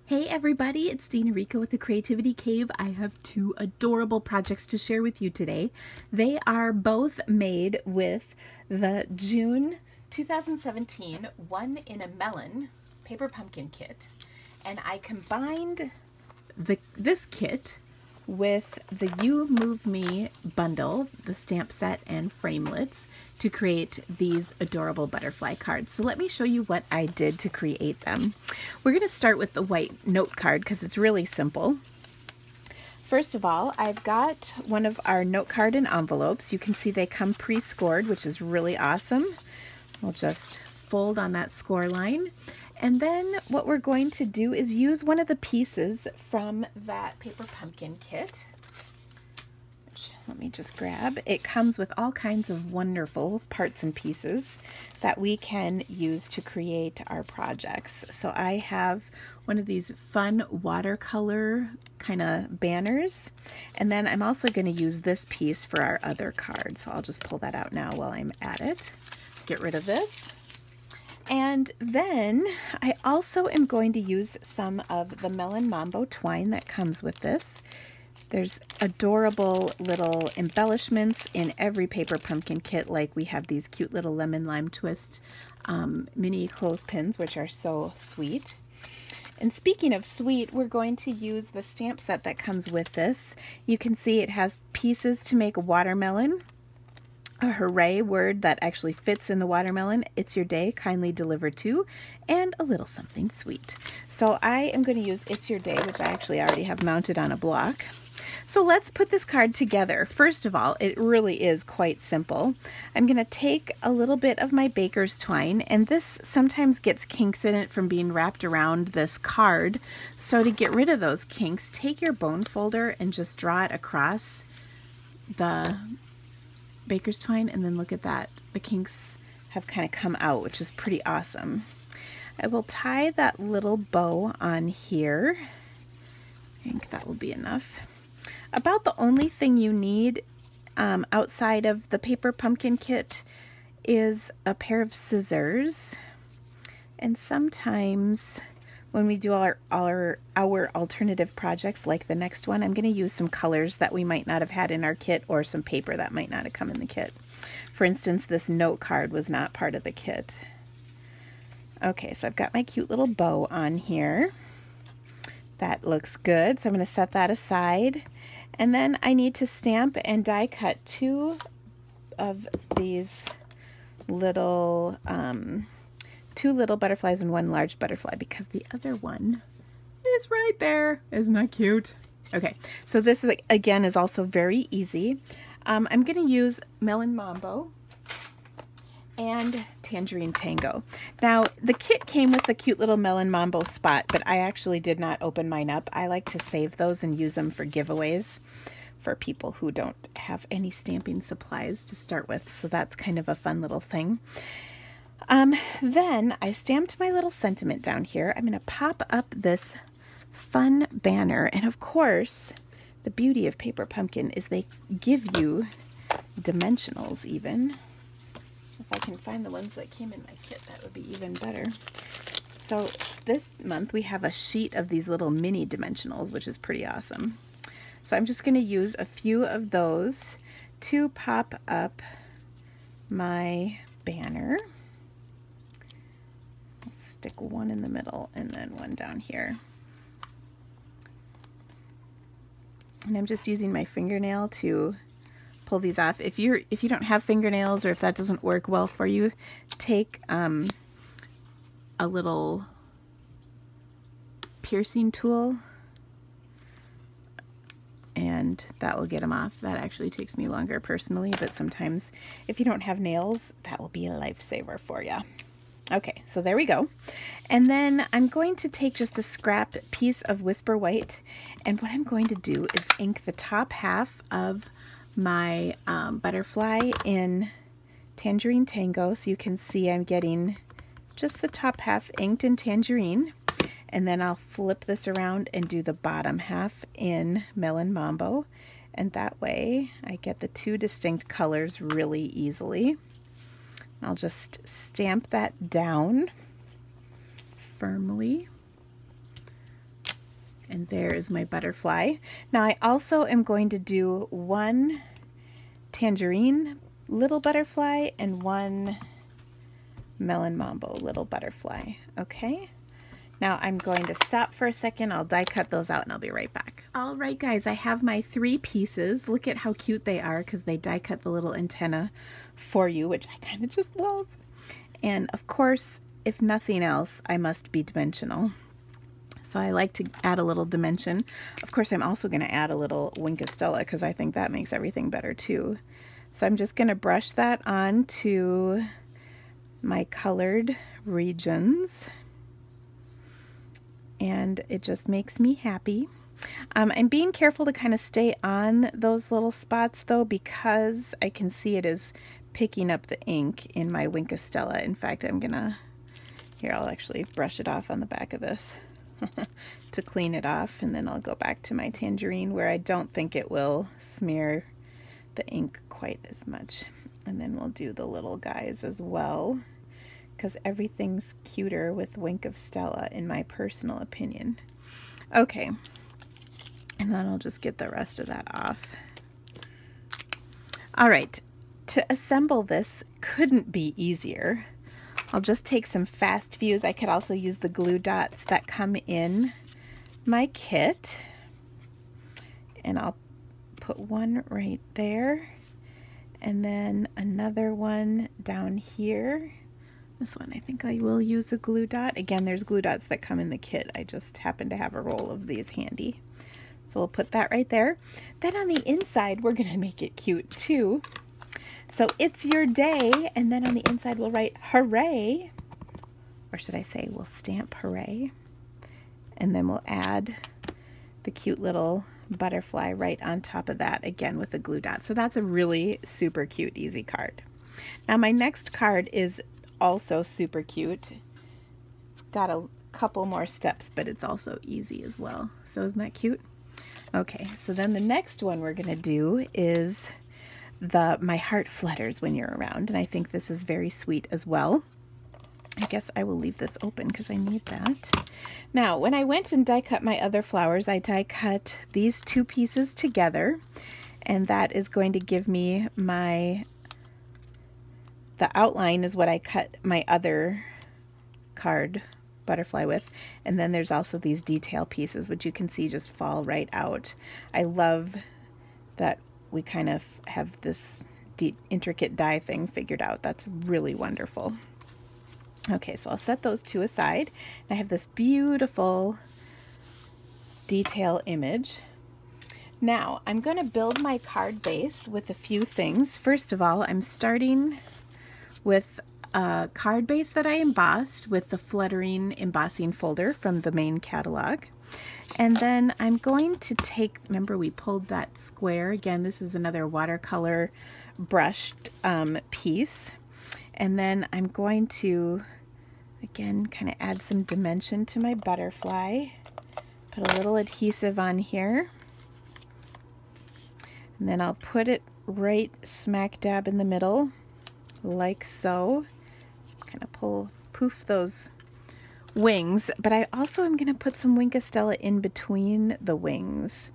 Hey everybody, it's Dina Rico with the Creativity Cave. I have two adorable projects to share with you today. They are both made with the June 2017 One in a Melon paper pumpkin kit, and I combined this kit with the You Move Me bundle, the stamp set and framelits, to create these adorable butterfly cards. So let me show you what I did to create them. We're going to start with the white note card because it's really simple. First of all, I've got one of our note card and envelopes. You can see they come pre-scored, which is really awesome. We'll just fold on that score line. And then what we're going to do is use one of the pieces from that paper pumpkin kit, which let me just grab. It comes with all kinds of wonderful parts and pieces that we can use to create our projects. So I have one of these fun watercolor kind of banners, and then I'm also going to use this piece for our other card. So I'll just pull that out now while I'm at it. Get rid of this. And then I also am going to use some of the Melon Mambo twine that comes with this. There's adorable little embellishments in every paper pumpkin kit, like we have these cute little lemon lime twist mini clothespins, which are so sweet. And speaking of sweet, we're going to use the stamp set that comes with this. You can see it has pieces to make a watermelon, a hooray word that actually fits in the watermelon, it's your day, kindly delivered to, and a little something sweet. So I am going to use It's Your Day, which I actually already have mounted on a block. So let's put this card together. First of all, it really is quite simple. I'm going to take a little bit of my baker's twine, and this sometimes gets kinks in it from being wrapped around this card. So to get rid of those kinks, take your bone folder and just draw it across the baker's twine, and then look at that. The kinks have kind of come out, which is pretty awesome. I will tie that little bow on here. I think that will be enough. About the only thing you need outside of the paper pumpkin kit is a pair of scissors, and sometimes when we do our alternative projects like the next one, I'm going to use some colors that we might not have had in our kit, or some paper that might not have come in the kit. For instance, this note card was not part of the kit. Okay, so I've got my cute little bow on here. That looks good, so I'm going to set that aside. And then I need to stamp and die cut two of these little two little butterflies and one large butterfly, because the other one is right there. Isn't that cute? Okay, so this is, again, is also very easy. I'm going to use Melon Mambo and Tangerine Tango. Now, the kit came with the cute little Melon Mambo spot, but I actually did not open mine up. I like to save those and use them for giveaways for people who don't have any stamping supplies to start with. So that's kind of a fun little thing. Then I stamped my little sentiment down here. I'm going to pop up this fun banner. And of course, the beauty of paper pumpkin is they give you dimensionals even. If I can find the ones that came in my kit, that would be even better. So this month we have a sheet of these little mini dimensionals, which is pretty awesome. So I'm just going to use a few of those to pop up my banner. Stick one in the middle and then one down here. And I'm just using my fingernail to pull these off. If you don't have fingernails, or if that doesn't work well for you, take a little piercing tool, and that will get them off. That actually takes me longer personally, but sometimes if you don't have nails, that will be a lifesaver for you. Okay, so there we go. And then I'm going to take just a scrap piece of Whisper White, and what I'm going to do is ink the top half of my butterfly in Tangerine Tango. So you can see I'm getting just the top half inked in Tangerine, and then I'll flip this around and do the bottom half in Melon Mambo, and that way I get the two distinct colors really easily. I'll just stamp that down firmly And there is my butterfly. Now I also am going to do one tangerine little butterfly and one melon mambo little butterfly. Okay. Now I'm going to stop for a second. I'll die cut those out and I'll be right back. All right, guys, I have my 3 pieces. Look at how cute they are because they die cut the little antenna for you, which I kind of just love. And of course, if nothing else, I must be dimensional. So I like to add a little dimension. Of course, I'm also going to add a little Wink of Stella because I think that makes everything better too. So I'm just going to brush that onto my colored regions. And it just makes me happy. I'm being careful to kind of stay on those little spots though, because I can see it is picking up the ink in my Wink of Stella. In fact, here I'll actually brush it off on the back of this to clean it off, and then I'll go back to my tangerine where I don't think it will smear the ink quite as much. And then we'll do the little guys as well, because everything's cuter with Wink of Stella in my personal opinion. Okay, and then I'll just get the rest of that off. All right, to assemble this couldn't be easier. I'll just take some fast views. I could also use the glue dots that come in my kit. And I'll put one right there. And then another one down here. This one, I think I will use a glue dot. Again, there's glue dots that come in the kit. I just happen to have a roll of these handy. So we'll put that right there. Then on the inside, we're gonna make it cute too. So it's your day, and then on the inside we'll write hooray, or should I say we'll stamp hooray, and then we'll add the cute little butterfly right on top of that, again with the glue dot. So that's a really super cute, easy card. Now my next card is also super cute. It's got a couple more steps, but it's also easy as well. So isn't that cute? Okay, so then the next one we're gonna do is My Heart Flutters When You're Around, and I think this is very sweet as well. I guess I will leave this open because I need that. Now, when I went and die cut my other flowers, I die cut these 2 pieces together, and that is going to give me the outline is what I cut my other card butterfly with, and then there's also these detail pieces, which you can see just fall right out. I love that we kind of have this intricate die thing figured out. That's really wonderful. Okay, so I'll set those 2 aside. I have this beautiful detail image. Now I'm going to build my card base with a few things. First of all, I'm starting with a card base that I embossed with the Fluttering embossing folder from the main catalog. And then I'm going to take, remember we pulled that square, again this is another watercolor brushed piece, and then I'm going to again kind of add some dimension to my butterfly, put a little adhesive on here, and then I'll put it right smack dab in the middle like so, kind of poof those wings, but I also am going to put some Wink of Stella in between the wings,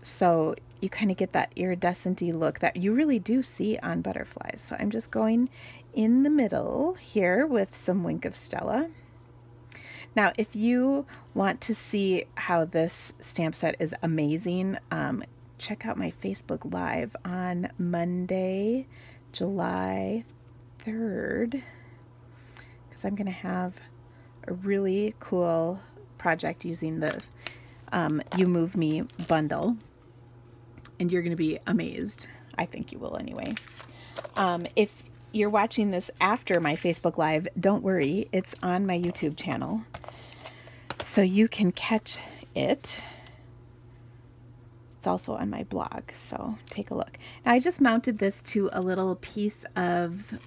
so you kind of get that iridescent-y look that you really do see on butterflies. So I'm just going in the middle here with some Wink of Stella. Now, if you want to see how this stamp set is amazing, check out my Facebook Live on Monday, July 3rd, because I'm going to have a really cool project using the You Move Me bundle, and you're going to be amazed. I think you will anyway. If you're watching this after my Facebook Live, don't worry, it's on my YouTube channel, so you can catch it. It's also on my blog, so take a look. Now, I just mounted this to a little piece of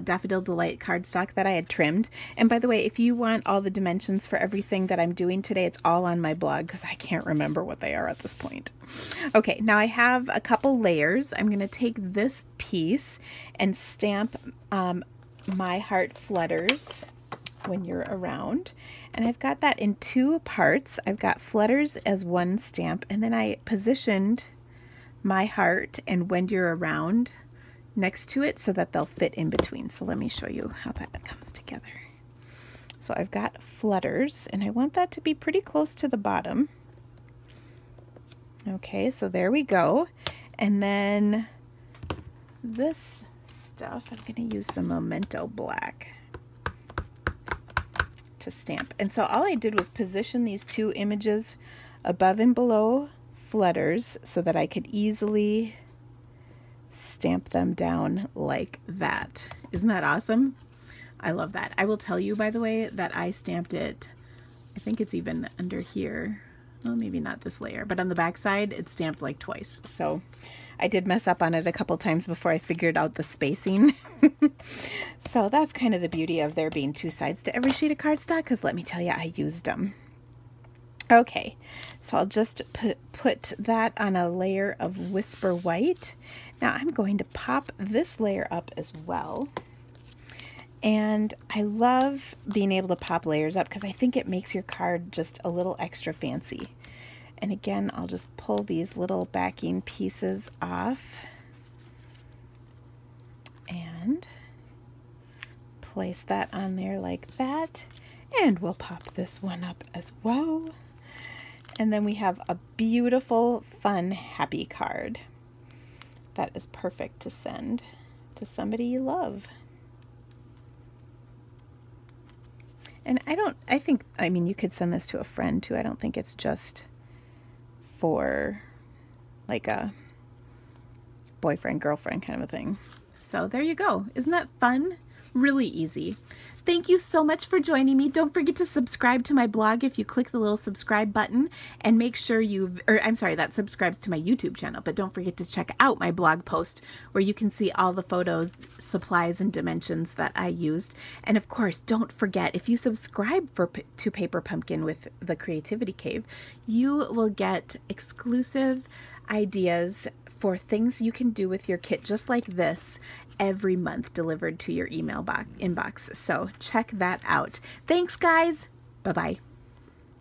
Daffodil Delight cardstock that I had trimmed. And by the way, if you want all the dimensions for everything that I'm doing today, it's all on my blog because I can't remember what they are at this point. Okay, now I have a couple layers. I'm going to take this piece and stamp My Heart Flutters when you're around. And I've got that in 2 parts. I've got Flutters as one stamp, and then I positioned My Heart and When You're Around next to it so that they'll fit in between. So let me show you how that comes together. So I've got Flutters, and I want that to be pretty close to the bottom. Okay, so there we go. And then this stuff, I'm going to use some Memento Black to stamp. And so all I did was position these 2 images above and below Flutters so that I could easily stamp them down like that. Isn't that awesome? I love that. I will tell you, by the way, that I stamped it, I think it's even under here. Well, maybe not this layer, but on the back side, it's stamped like twice. So I did mess up on it a couple times before I figured out the spacing. So that's kind of the beauty of there being 2 sides to every sheet of cardstock, because let me tell you, I used them. Okay, so I'll just put that on a layer of Whisper White. Now I'm going to pop this layer up as well. And I love being able to pop layers up because I think it makes your card just a little extra fancy. And again, I'll just pull these little backing pieces off and place that on there like that. And we'll pop this one up as well. And then we have a beautiful, fun, happy card that is perfect to send to somebody you love. And I mean, you could send this to a friend too. I don't think it's just for like a boyfriend, girlfriend kind of a thing. So there you go. Isn't that fun? Really easy. Thank you so much for joining me. Don't forget to subscribe to my blog if you click the little subscribe button, and make sure that subscribes to my YouTube channel, but don't forget to check out my blog post where you can see all the photos, supplies, and dimensions that I used. And of course, don't forget, if you subscribe to Paper Pumpkin with the Creativity Cave, you will get exclusive ideas for things you can do with your kit just like this every month delivered to your email inbox. So check that out. Thanks, guys. Bye-bye.